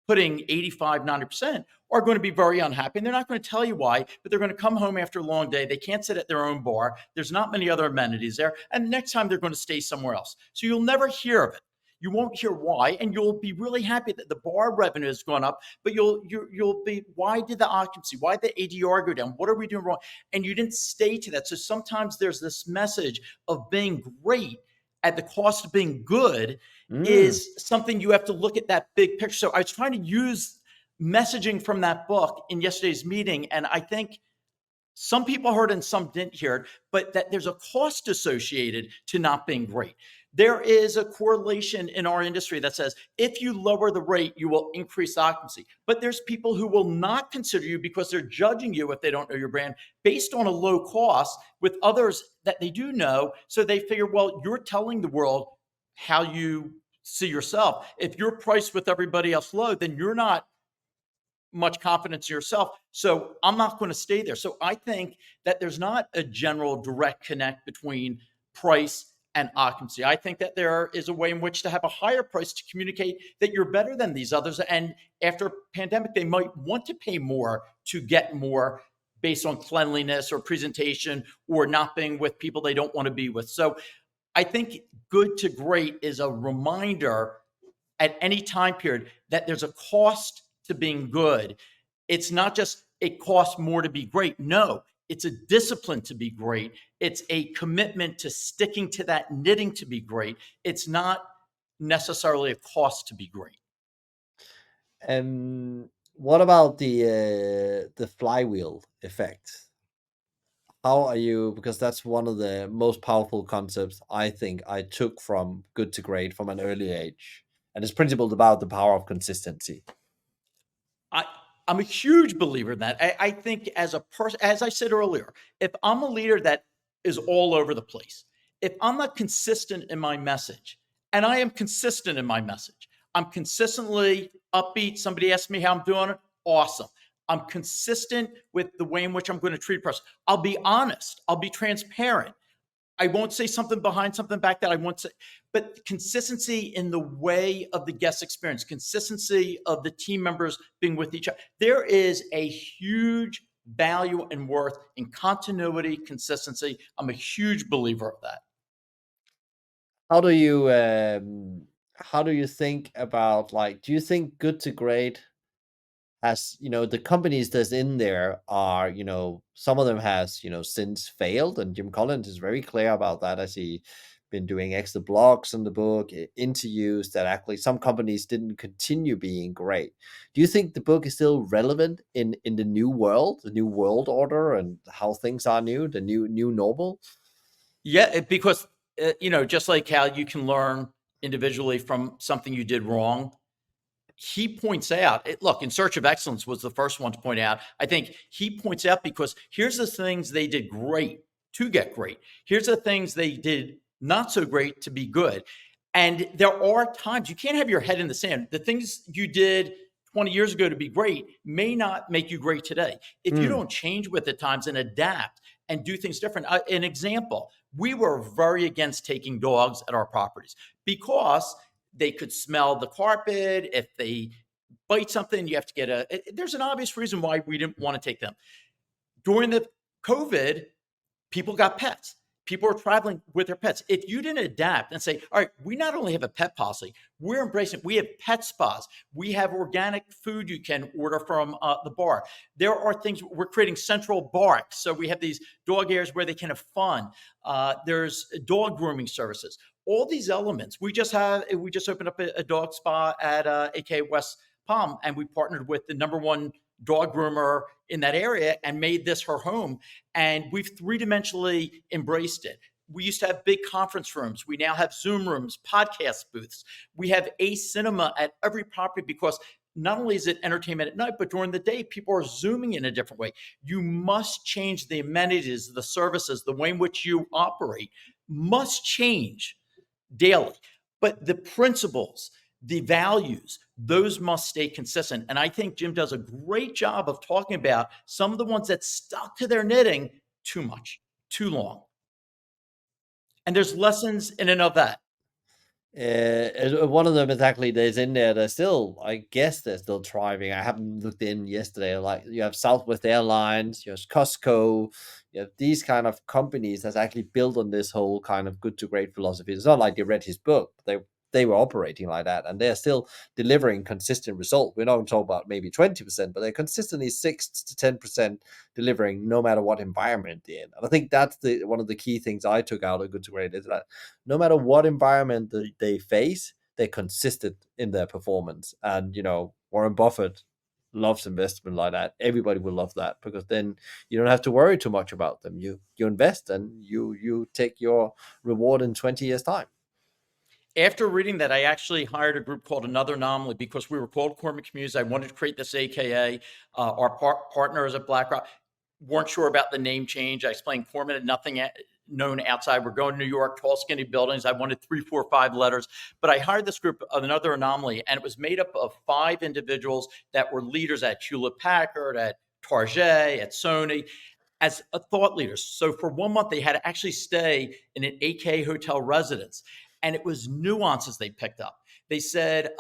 putting 85, 90% are going to be very unhappy. And they're not going to tell you why, but they're going to come home after a long day. They can't sit at their own bar. There's not many other amenities there. And next time they're going to stay somewhere else. So you'll never hear of it. You won't hear why, and you'll be really happy that the bar revenue has gone up. But you'll be, why did the occupancy, why did the ADR go down? What are we doing wrong? And you didn't stay to that. So sometimes there's this message of being great at the cost of being good Mm. is something you have to look at that big picture. So I was trying to use messaging from that book in yesterday's meeting, and I think some people heard it and some didn't hear it, but that there's a cost associated to not being great. There is a correlation in our industry that says if you lower the rate, you will increase occupancy. But there's people who will not consider you because they're judging you if they don't know your brand based on a low cost with others that they do know. So they figure, well, you're telling the world how you see yourself. If you're priced with everybody else low, then you're not much confidence in yourself. So I'm not going to stay there. So I think that there's not a general direct connect between price and occupancy. I think that there is a way in which to have a higher price to communicate that you're better than these others. And after a pandemic, they might want to pay more to get more based on cleanliness or presentation or not being with people they don't want to be with. So I think good to great is a reminder at any time period that there's a cost to being good. It's not just it costs more to be great. No, it's a discipline to be great. It's a commitment to sticking to that knitting to be great. It's not necessarily a cost to be great. What about the flywheel effect? How are you? Because that's one of the most powerful concepts I think I took from Good to Great from an early age, and it's principled about the power of consistency. I, I'm a huge believer in that. I think as a person, as I said earlier, if I'm a leader that is all over the place, if I'm not consistent in my message, and I am consistent in my message, I'm consistently upbeat. Somebody asks me how I'm doing it. Awesome. I'm consistent with the way in which I'm going to treat a person. I'll be honest. I'll be transparent. I won't say something behind something back that I won't say, but consistency in the way of the guest experience, consistency of the team members being with each other. There is a huge value and worth in continuity, consistency. I'm a huge believer of that. How do you how do you think about, like, do you think Good to Great has, the companies that's in there are, some of them has, since failed, and Jim Collins is very clear about that, as he been doing extra blogs in the book, interviews, that actually some companies didn't continue being great. Do you think the book is still relevant in the new world, the new world order, and how things are new, the new normal? Yeah, because, just like how you can learn individually from something you did wrong, he points out, look, In Search of Excellence was the first one to point out. I think he points out because here's the things they did great to get great. Here's the things they did not so great to be good. And there are times you can't have your head in the sand. The things you did 20 years ago to be great may not make you great today. If you Mm. don't change with the times and adapt and do things different. An example, we were very against taking dogs at our properties because they could smell the carpet. If they bite something, you have to get there's an obvious reason why we didn't want to take them. During the COVID, people got pets. People are traveling with their pets. If you didn't adapt and say, all right, we not only have a pet policy, we're embracing it. We have pet spas. We have organic food you can order from the bar. There are things, we're creating central barks. So we have these dog areas where they can have fun. There's dog grooming services. All these elements. We just opened up a dog spa at AK West Palm, and we partnered with the number one dog groomer in that area and made this her home. And we've three-dimensionally embraced it. We used to have big conference rooms. We now have Zoom rooms, podcast booths. We have a cinema at every property because not only is it entertainment at night, but during the day, people are Zooming in a different way. You must change the amenities, the services, the way in which you operate must change daily. But the principles, the values, those must stay consistent. And I think Jim does a great job of talking about some of the ones that stuck to their knitting too much, too long. And there's lessons in and of that. One of them is actually there's in there. They're still, I guess, they're still thriving. I haven't looked in yesterday. Like you have Southwest Airlines, you have Costco, you have these kind of companies that's actually built on this whole kind of good to great philosophy. It's not like they read his book; they were operating like that, and they're still delivering consistent result. We're not talking about maybe 20%, but they're consistently 6 to 10% delivering, no matter what environment they're in. And I think that's the one of the key things I took out of good to great is that no matter what environment they face, they're consistent in their performance. And Warren Buffett loves investment like that. Everybody will love that because then you don't have to worry too much about them. You invest and you take your reward in 20 years time. After reading that, I actually hired a group called Another Anomaly because we were called Korman Communities. I wanted to create this AKA. Our partners at BlackRock weren't sure about the name change. I explained Korman had nothing known outside. We're going to New York, tall, skinny buildings. I wanted 3, 4, 5 letters. But I hired this group of Another Anomaly, and it was made up of 5 individuals that were leaders at Hewlett Packard, at Target, at Sony, as a thought leaders. So for 1 month, they had to actually stay in an AK hotel residence. And it was nuances they picked up. They said,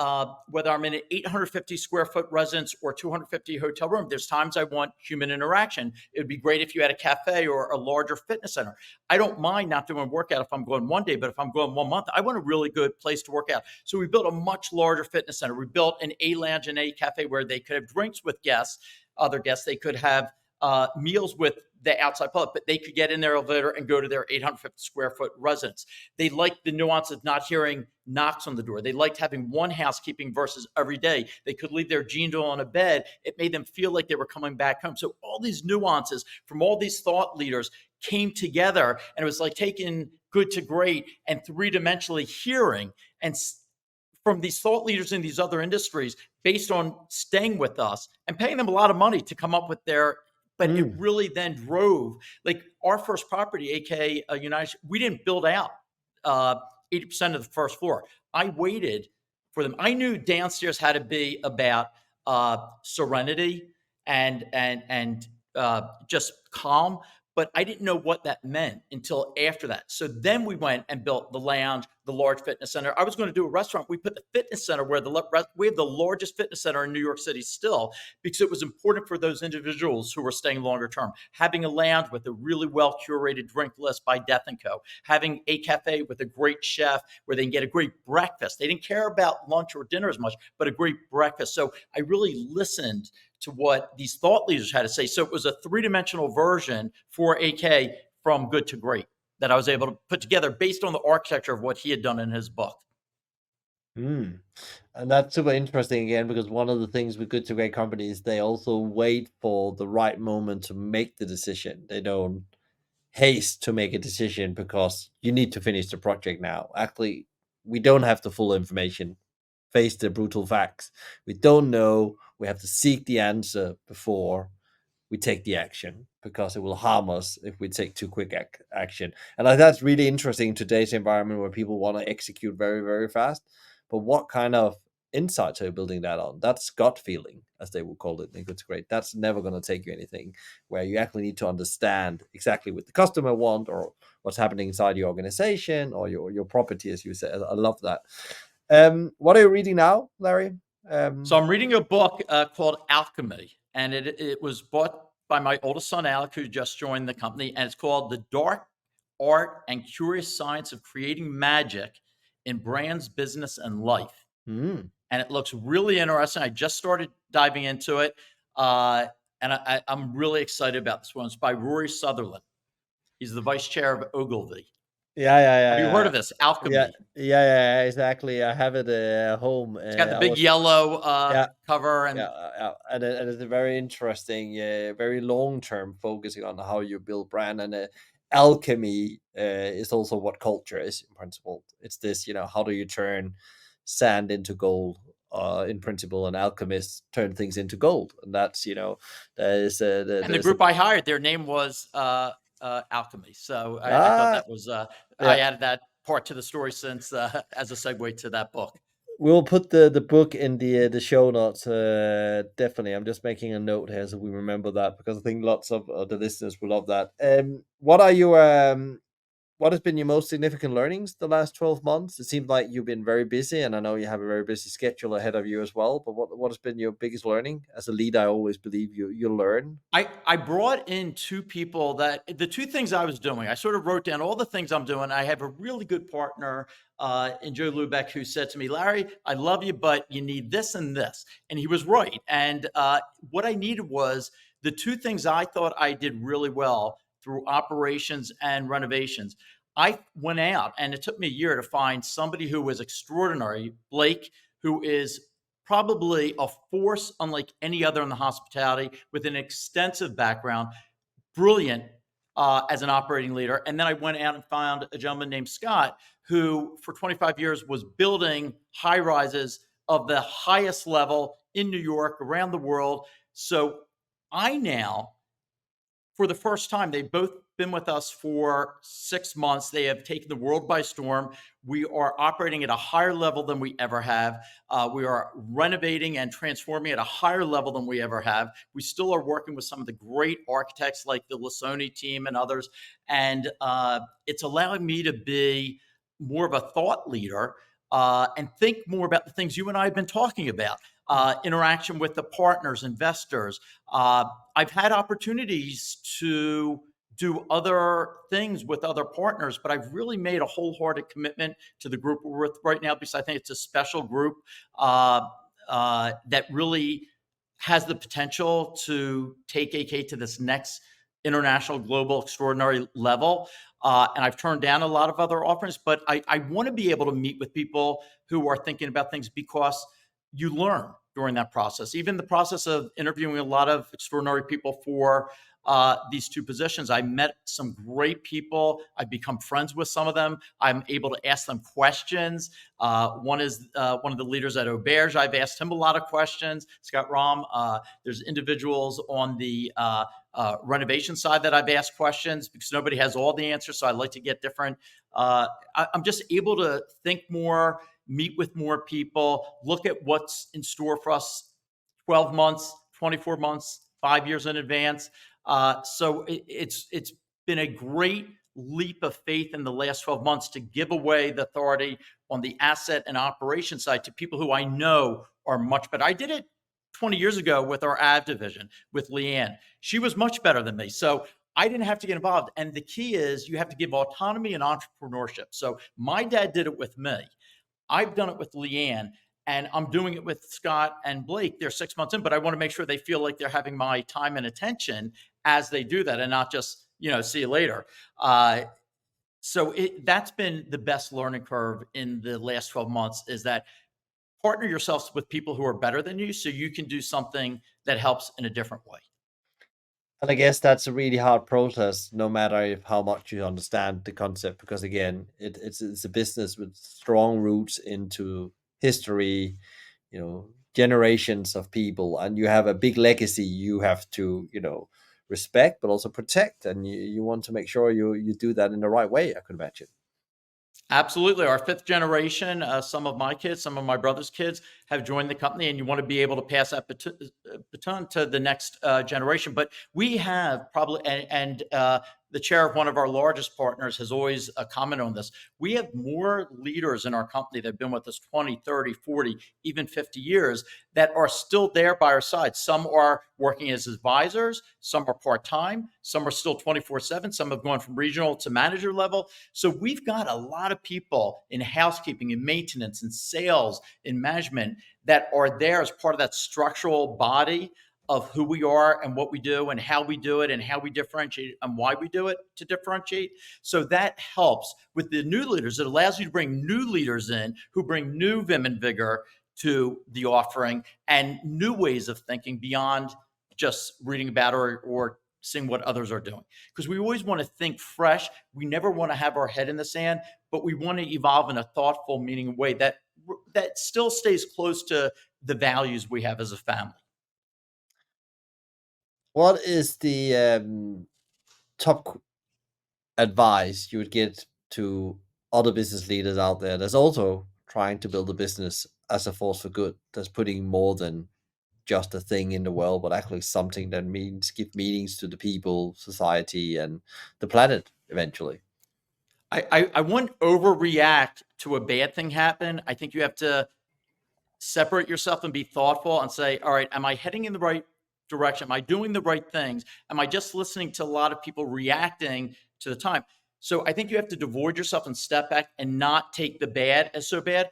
whether I'm in an 850 square foot residence or 250 hotel room, there's times I want human interaction. It would be great if you had a cafe or a larger fitness center. I don't mind not doing workout if I'm going one day, but if I'm going 1 month, I want a really good place to work out. So we built a much larger fitness center. We built an A lounge and a cafe where they could have drinks with guests, other guests. They could have meals with the outside public, but they could get in their elevator and go to their 850 square foot residence. They liked the nuance of not hearing knocks on the door. They liked having one housekeeping versus every day. They could leave their jeans on a bed. It made them feel like they were coming back home. So all these nuances from all these thought leaders came together, and it was like taking good to great and three-dimensionally hearing and from these thought leaders in these other industries based on staying with us and paying them a lot of money to come up with their, but it really then drove, like our first property, aka United, we didn't build out 80% of the first floor. I waited for them. I knew downstairs had to be about serenity and just calm, but I didn't know what that meant until after that. So then we went and built the lounge, the large fitness center. I was going to do a restaurant. We put the fitness center where we have the largest fitness center in New York City still, because it was important for those individuals who were staying longer term. Having a lounge with a really well curated drink list by Death and Co. Having a cafe with a great chef where they can get a great breakfast. They didn't care about lunch or dinner as much, but a great breakfast. So I really listened to what these thought leaders had to say. So it was a three-dimensional version for AK from good to great that I was able to put together based on the architecture of what he had done in his book. And that's super interesting again, because one of the things with good to great companies, they also wait for the right moment to make the decision. They don't haste to make a decision because you need to finish the project now. Actually, we don't have the full information. Face the brutal facts. We don't know. We have to seek the answer before we take the action, because it will harm us if we take too quick action. And that's really interesting in today's environment where people want to execute very, very fast. But what kind of insights are you building that on? That's gut feeling, as they would call it in Good to Great. That's never going to take you anything, where you actually need to understand exactly what the customer want, or what's happening inside your organization or your property, as you said. I love that. What are you reading now, Larry? So I'm reading a book called Alchemy, and it was bought by my oldest son, Alec, who just joined the company, and it's called The Dark Art and Curious Science of Creating Magic in Brands, Business, and Life. And it looks really interesting. I just started diving into it, and I'm really excited about this one. It's by Rory Sutherland. He's the vice chair of Ogilvy. Yeah, yeah, Have you heard yeah, of this? yeah, Alchemy. yeah, exactly. I have it at home. It's got the I big was, yellow yeah, cover, yeah, and and it's a very interesting, very long term focusing on how you build brand. And alchemy is also what culture is in principle. It's this, how do you turn sand into gold? In principle, and alchemists turn things into gold, and that's the there's a group I hired, their name was Alchemy. So I thought ah that was I yeah. added that part to the story since as a segue to that book. We'll put the book in the show notes. Definitely, I'm just making a note here so we remember that, because I think lots of the listeners will love that. What has been your most significant learnings the last 12 months? It seems like you've been very busy, and I know you have a very busy schedule ahead of you as well. But what has been your biggest learning as a leader? I always believe you learn. I brought in two people that the two things I was doing, I sort of wrote down all the things I'm doing. I have a really good partner in Joe Lubeck who said to me, Larry, I love you, but you need this and this. And he was right. And what I needed was the two things I thought I did really well through operations and renovations. I went out and it took me a year to find somebody who was extraordinary, Blake, who is probably a force unlike any other in the hospitality with an extensive background, brilliant as an operating leader. And then I went out and found a gentleman named Scott, who for 25 years was building high rises of the highest level in New York, around the world. So I now, for the first time, they've both been with us for 6 months. They have taken the world by storm. We are operating at a higher level than we ever have. We are renovating and transforming at a higher level than we ever have. We still are working with some of the great architects like the Lasoni team and others. And it's allowing me to be more of a thought leader and think more about the things you and I have been talking about. Interaction with the partners, investors, I've had opportunities to do other things with other partners, but I've really made a wholehearted commitment to the group we're with right now because I think it's a special group that really has the potential to take AK to this next international, global, extraordinary level. And I've turned down a lot of other offers, but I want to be able to meet with people who are thinking about things because you learn during that process. Even the process of interviewing a lot of extraordinary people for these two positions, I met some great people. I've become friends with some of them. I'm able to ask them questions. One is one of the leaders at Auberge. I've asked him a lot of questions. Scott Rahm. There's individuals on the renovation side that I've asked questions because nobody has all the answers. So I like to get different. I'm just able to think more, meet with more people, look at what's in store for us 12 months, 24 months, 5 years in advance. So it's been a great leap of faith in the last 12 months to give away the authority on the asset and operation side to people who I know are much better. I did it 20 years ago with our AV division with Leanne. She was much better than me. So I didn't have to get involved. And the key is you have to give autonomy and entrepreneurship. So my dad did it with me. I've done it with Leanne, and I'm doing it with Scott and Blake. They're 6 months in, but I want to make sure they feel like they're having my time and attention as they do that and not just, see you later. So that's been the best learning curve in the last 12 months is that partner yourselves with people who are better than you so you can do something that helps in a different way. And I guess that's a really hard process, no matter if how much you understand the concept, because again, it's a business with strong roots into history, generations of people, and you have a big legacy you have to, respect, but also protect, and you want to make sure you do that in the right way. I could imagine. Absolutely. Our fifth generation, some of my kids, some of my brother's kids have joined the company, and you want to be able to pass that baton to the next generation. But we have probably, and the chair of one of our largest partners has always commented on this. We have more leaders in our company that have been with us 20, 30, 40, even 50 years that are still there by our side. Some are working as advisors, some are part time, some are still 24/7, some have gone from regional to manager level. So we've got a lot of people in housekeeping and maintenance and sales and management that are there as part of that structural body of who we are and what we do and how we do it and how we differentiate and why we do it to differentiate. So that helps with the new leaders. It allows you to bring new leaders in who bring new vim and vigor to the offering and new ways of thinking beyond just reading about or seeing what others are doing. Because we always want to think fresh. We never want to have our head in the sand, but we want to evolve in a thoughtful, meaning way that still stays close to the values we have as a family. What is the top advice you would give to other business leaders out there that's also trying to build a business as a force for good, that's putting more than just a thing in the world, but actually something that means give meanings to the people, society, and the planet eventually? I wouldn't overreact to a bad thing happen. I think you have to separate yourself and be thoughtful and say, all right, am I heading in the right direction? Am I doing the right things? Am I just listening to a lot of people reacting to the time? So I think you have to devoid yourself and step back and not take the bad as so bad.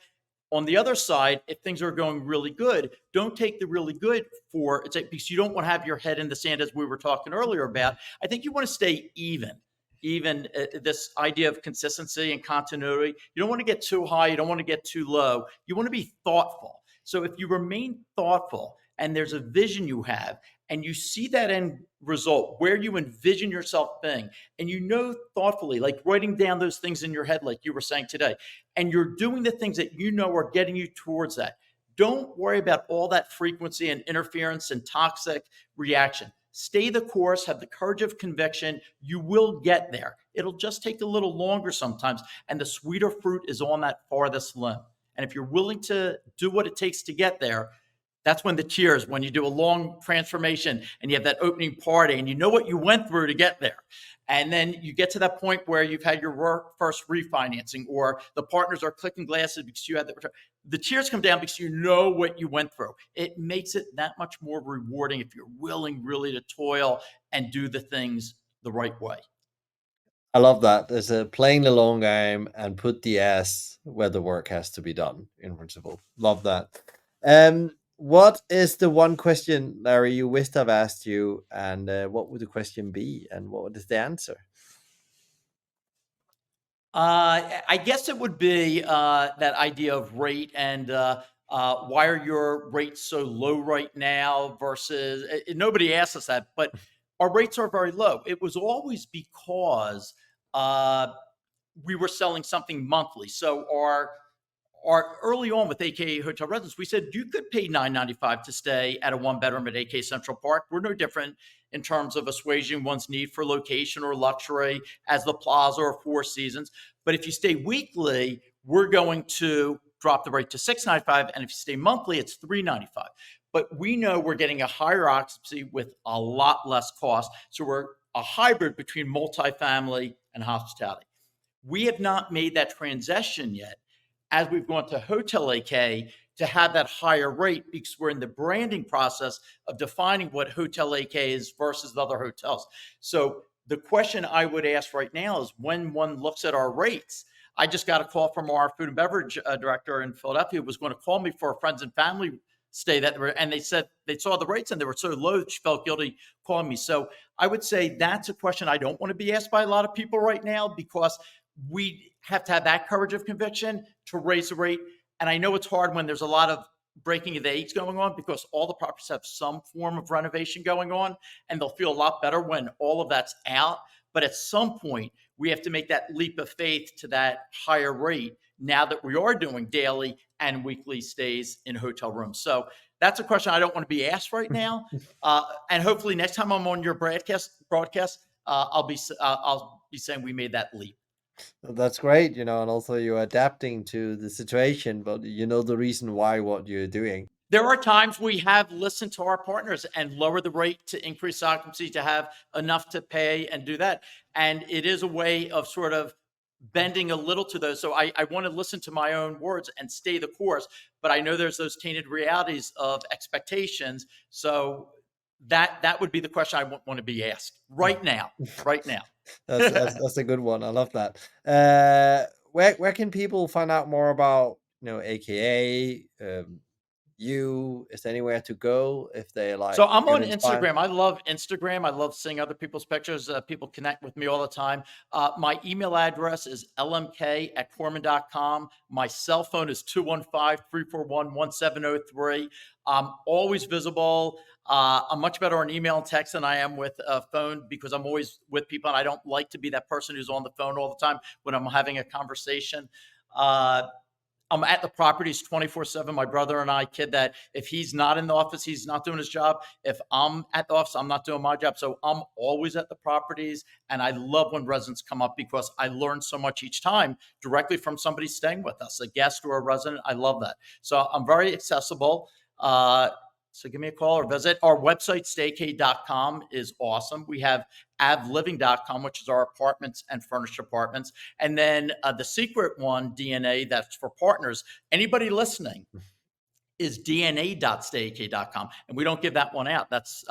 On the other side, if things are going really good, don't take the really good for it's because you don't want to have your head in the sand, as we were talking earlier about. I think you want to stay even this idea of consistency and continuity. You don't want to get too high. You don't want to get too low. You want to be thoughtful. So if you remain thoughtful and there's a vision you have and you see that end result where you envision yourself being, and you know thoughtfully, like writing down those things in your head, like you were saying today, and you're doing the things that you know are getting you towards that. Don't worry about all that frequency and interference and toxic reaction. Stay the course, have the courage of conviction. You will get there. It'll just take a little longer sometimes, and the sweeter fruit is on that farthest limb. And if you're willing to do what it takes to get there, that's when the tears, when you do a long transformation and you have that opening party and you know what you went through to get there. And then you get to that point where you've had your first refinancing or the partners are clicking glasses because you had the tears come down because you know what you went through. It makes it that much more rewarding if you're willing really to toil and do the things the right way. I love that. There's a playing the long game and put the ass where the work has to be done, in principle. Love that. What is the one question, Larry, you wished I've asked you, and what would the question be, and what is the answer? I guess it would be that idea of rate and why are your rates so low right now versus nobody asked us that, but our rates are very low. It was always because uh, we were selling something monthly. So our early on with AKA Hotel Residence, we said you could pay $9.95 to stay at a one bedroom at AK Central Park. We're no different in terms of assuaging one's need for location or luxury as the Plaza or Four Seasons. But if you stay weekly, we're going to drop the rate to $6.95, and if you stay monthly, it's $3.95. But we know we're getting a higher occupancy with a lot less cost. So we're a hybrid between multifamily and hospitality. We have not made that transition yet as we've gone to Hotel AK to have that higher rate because we're in the branding process of defining what Hotel AK is versus the other hotels. So the question I would ask right now is when one looks at our rates, I just got a call from our food and beverage director in Philadelphia who was going to call me for a friends and family stay and they said they saw the rates and they were so low that she felt guilty calling me. So I would say that's a question I don't want to be asked by a lot of people right now because we have to have that courage of conviction to raise the rate. And I know it's hard when there's a lot of breaking of the eggs going on because all the properties have some form of renovation going on and they'll feel a lot better when all of that's out. But at some point, we have to make that leap of faith to that higher rate now that we are doing daily and weekly stays in hotel rooms. So that's a question I don't want to be asked right now. And hopefully next time I'm on your broadcast, I'll be saying we made that leap. That's great, and also you're adapting to the situation, but you know the reason why what you're doing. There are times we have listened to our partners and lower the rate to increase occupancy to have enough to pay and do that. And it is a way of sort of bending a little to those. So I want to listen to my own words and stay the course, but I know there's those tainted realities of expectations. So that would be the question I want to be asked right now, right now. That's a good one. I love that. Where can people find out more about AKA you? Is there anywhere to go if they So like I'm get on inspired? Instagram. I love Instagram. I love seeing other people's pictures. People connect with me all the time. My email address is lmk@korman.com. My cell phone is 215-341-1703. I'm always visible. I'm much better on email and text than I am with a phone because I'm always with people and I don't like to be that person who's on the phone all the time when I'm having a conversation. Uh, I'm at the properties 24/7. My brother and I kid that if he's not in the office, he's not doing his job. If I'm at the office, I'm not doing my job. So I'm always at the properties. And I love when residents come up because I learn so much each time directly from somebody staying with us, a guest or a resident. I love that. So I'm very accessible. So give me a call or visit. Our website, stayk.com, is awesome. We have avliving.com, which is our apartments and furnished apartments. And then the secret one, DNA, that's for partners. Anybody listening is dna.stayk.com. And we don't give that one out. That's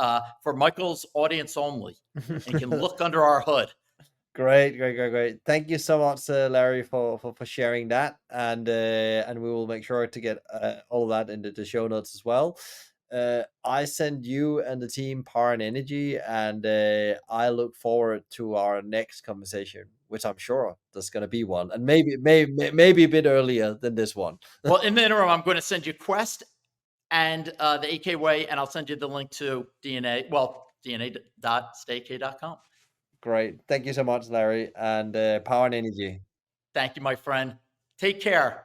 for Michael's audience only. And you can look under our hood. Great, great, great, great. Thank you so much, Larry, for sharing that, and we will make sure to get all of that into the show notes as well. I send you and the team power and energy, and I look forward to our next conversation, which I'm sure there's going to be one, and maybe a bit earlier than this one. Well, in the interim, I'm going to send you Quest and the AK Way, and I'll send you the link to DNA. Well, dna.stayk.com. Great. Thank you so much, Larry, and power and energy. Thank you, my friend. Take care.